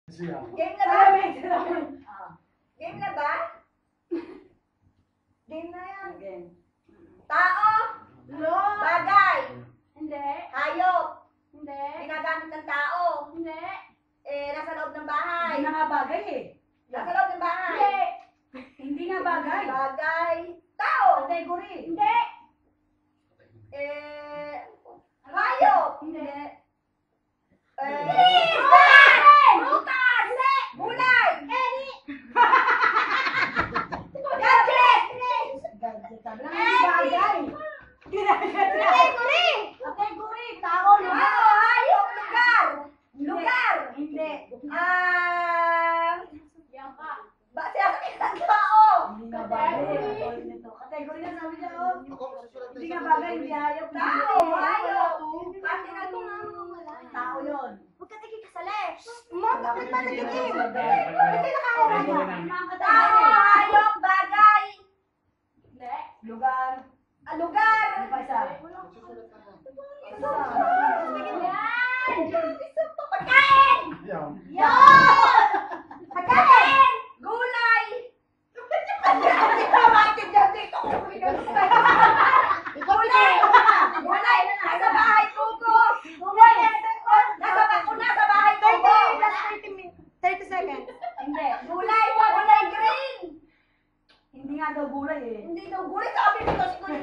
Game na ba? Game na ba? Game na yan. Game. Tao? No. Bagay? Hindi. Hayop? Hindi. Ginagamit ng tao? Hindi. Nasa loob ng bahay? Hindi na nga bagay eh. Nasa loob ng bahay? Hindi. Hindi nga bagay. Bagay? Tao? Category. Hindi. Hayop? Hindi. Prutas? Gulay? Gadget? Gadget. Bagay. Category? Category. Tao. Hayop? Lugar? Lugar? Hindi. Yan ka. Sinasakit ng tao? Hindi nga bagay. Category na sabi niya. Hindi nga bagay. Hindi hayop. Tao? Hayop? Bakit na ito nga? Tao yun. Huwag ka kasali. Bakit ba nagiging? Tao, hayop, bagay. Hindi. Lugar. Lugar. Ano pa isa? Pagkain. Yan! Pagkain. Gulay. Gulay. Gulay. Nasa bahay kuko. Gulay. Nasa bahay kuko. 30 seconds. Hindi. Gulay. Gulay green. Hindi nga daw gulay eh. Hindi daw gulay. Sabi nito si Gulay.